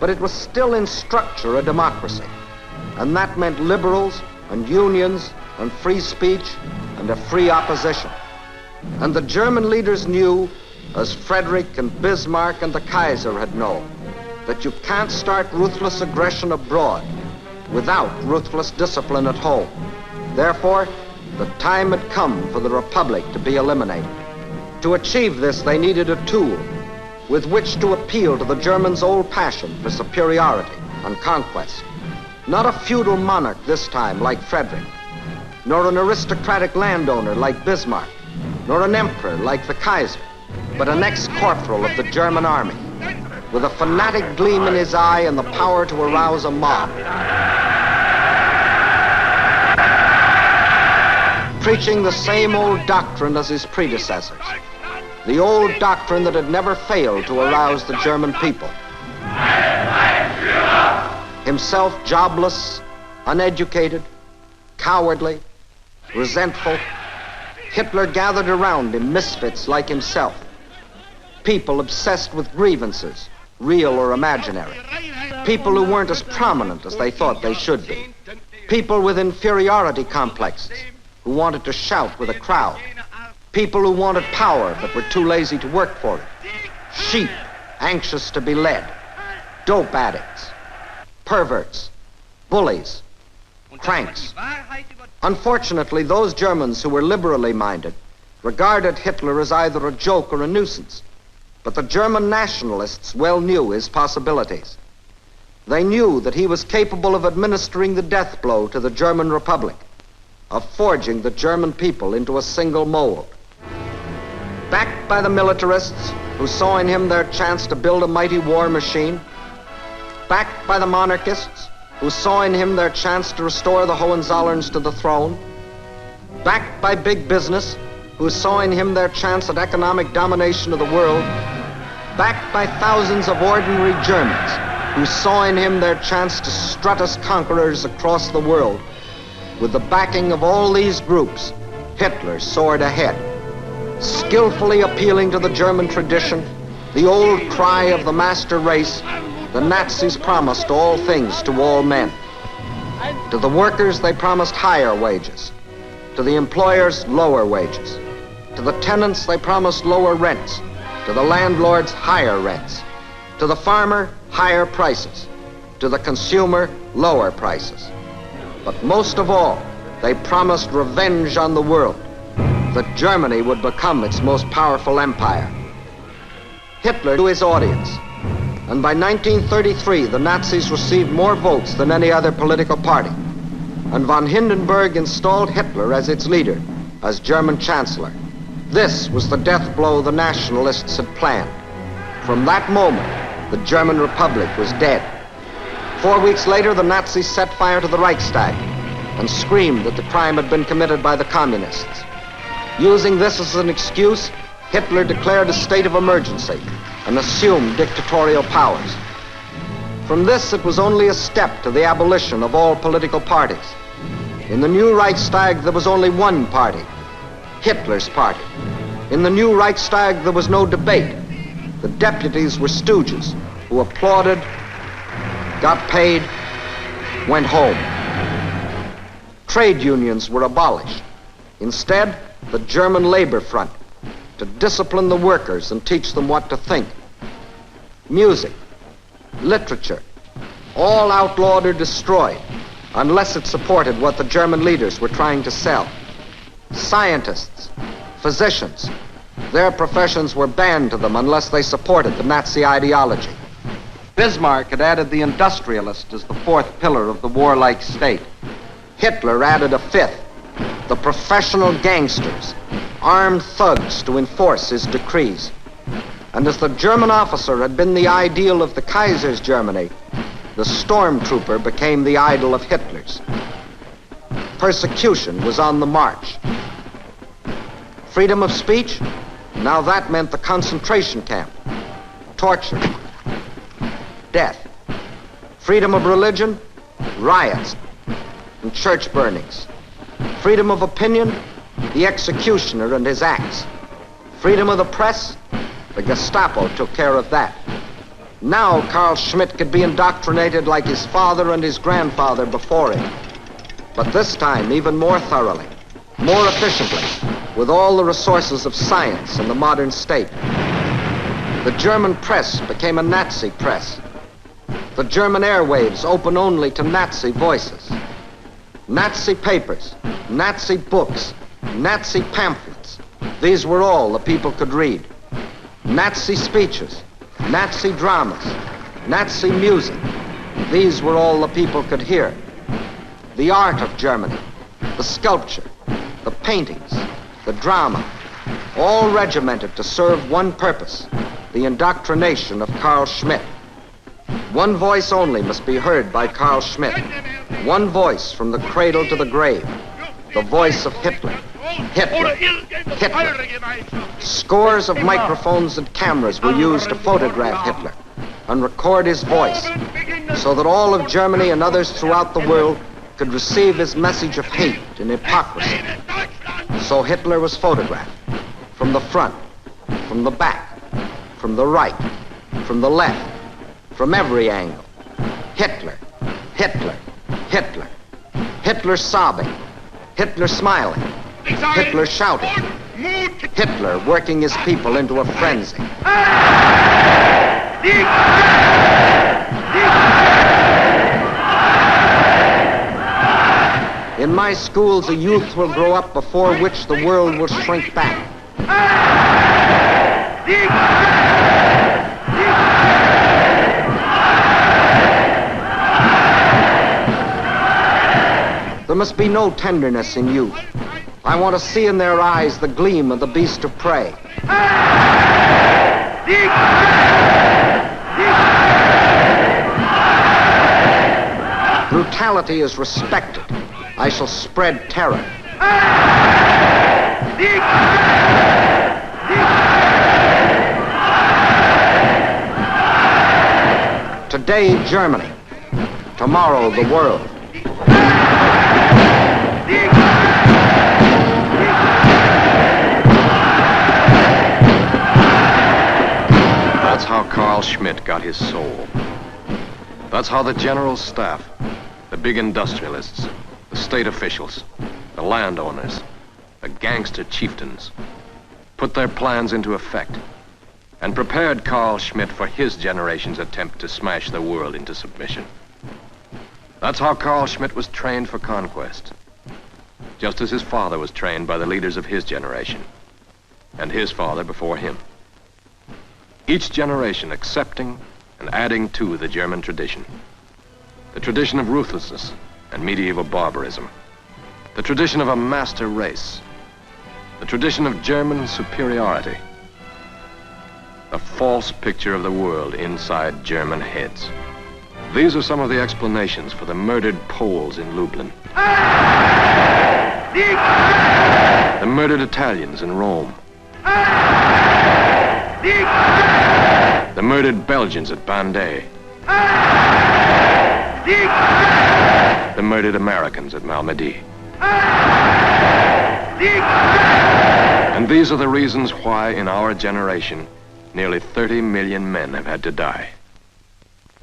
but it was still in structure a democracy. And that meant liberals and unions and free speech and a free opposition. And the German leaders knew, as Frederick and Bismarck and the Kaiser had known, that you can't start ruthless aggression abroad without ruthless discipline at home. Therefore, the time had come for the Republic to be eliminated. To achieve this, they needed a tool with which to appeal to the Germans' old passion for superiority and conquest. Not a feudal monarch this time like Frederick, nor an aristocratic landowner like Bismarck, nor an emperor like the Kaiser, but an ex-corporal of the German army, with a fanatic gleam in his eye and the power to arouse a mob. Preaching the same old doctrine as his predecessors, the old doctrine that had never failed to arouse the German people. Himself jobless, uneducated, cowardly, resentful, Hitler gathered around him misfits like himself, people obsessed with grievances, real or imaginary, people who weren't as prominent as they thought they should be, people with inferiority complexes who wanted to shout with a crowd, people who wanted power but were too lazy to work for it, sheep anxious to be led, dope addicts, perverts, bullies, cranks. Unfortunately, those Germans who were liberally minded regarded Hitler as either a joke or a nuisance. But the German nationalists well knew his possibilities. They knew that he was capable of administering the death blow to the German Republic, of forging the German people into a single mold. Backed by the militarists who saw in him their chance to build a mighty war machine, backed by the monarchists who saw in him their chance to restore the Hohenzollerns to the throne, backed by big business who saw in him their chance at economic domination of the world, backed by thousands of ordinary Germans who saw in him their chance to strut as conquerors across the world. With the backing of all these groups, Hitler soared ahead, skillfully appealing to the German tradition, the old cry of the master race. The Nazis promised all things to all men. To the workers, they promised higher wages. To the employers, lower wages. To the tenants, they promised lower rents. To the landlords, higher rents. To the farmer, higher prices. To the consumer, lower prices. But most of all, they promised revenge on the world, that Germany would become its most powerful empire. Hitler knew his audience. And by 1933, the Nazis received more votes than any other political party. And von Hindenburg installed Hitler as its leader, as German Chancellor. This was the death blow the nationalists had planned. From that moment, the German Republic was dead. 4 weeks later, the Nazis set fire to the Reichstag and screamed that the crime had been committed by the communists. Using this as an excuse, Hitler declared a state of emergency and assumed dictatorial powers. From this, it was only a step to the abolition of all political parties. In the new Reichstag, there was only one party, Hitler's party. In the new Reichstag, there was no debate. The deputies were stooges who applauded, got paid, went home. Trade unions were abolished. Instead, the German Labor Front, to discipline the workers and teach them what to think. Music, literature, all outlawed or destroyed, unless it supported what the German leaders were trying to sell. Scientists, physicians, their professions were banned to them unless they supported the Nazi ideology. Bismarck had added the industrialist as the fourth pillar of the warlike state. Hitler added a fifth, the professional gangsters, armed thugs to enforce his decrees. And as the German officer had been the ideal of the Kaiser's Germany, the stormtrooper became the idol of Hitler's. Persecution was on the march. Freedom of speech? Now that meant the concentration camp, torture, death. Freedom of religion? Riots and church burnings. Freedom of opinion? The executioner and his axe. Freedom of the press? The Gestapo took care of that. Now Carl Schmitt could be indoctrinated like his father and his grandfather before him. But this time, even more thoroughly, more efficiently, with all the resources of science and the modern state. The German press became a Nazi press. The German airwaves open only to Nazi voices. Nazi papers, Nazi books, Nazi pamphlets. These were all the people could read. Nazi speeches, Nazi dramas, Nazi music. These were all the people could hear. The art of Germany, the sculpture, the paintings, the drama, all regimented to serve one purpose, the indoctrination of Carl Schmitt. One voice only must be heard by Carl Schmitt. One voice from the cradle to the grave. The voice of Hitler. Hitler. Hitler. Scores of microphones and cameras were used to photograph Hitler and record his voice so that all of Germany and others throughout the world could receive his message of hate and hypocrisy. So Hitler was photographed from the front, from the back, from the right, from the left, from every angle. Hitler, Hitler, Hitler. Hitler sobbing, Hitler smiling, Hitler shouting, Hitler working his people into a frenzy. In my schools, a youth will grow up before which the world will shrink back. There must be no tenderness in youth. I want to see in their eyes the gleam of the beast of prey. Brutality is respected. I shall spread terror. Today, Germany. Tomorrow, the world. That's how Carl Schmitt got his soul. That's how the general staff, the big industrialists, the state officials, the landowners, the gangster chieftains, put their plans into effect and prepared Carl Schmitt for his generation's attempt to smash the world into submission. That's how Carl Schmitt was trained for conquest, just as his father was trained by the leaders of his generation, and his father before him. Each generation accepting and adding to the German tradition. The tradition of ruthlessness and medieval barbarism. The tradition of a master race. The tradition of German superiority. The false picture of the world inside German heads. These are some of the explanations for the murdered Poles in Lublin. The murdered Italians in Rome. The murdered Belgians at Bandé. The murdered Americans at Malmedy. And these are the reasons why, in our generation, nearly 30 million men have had to die.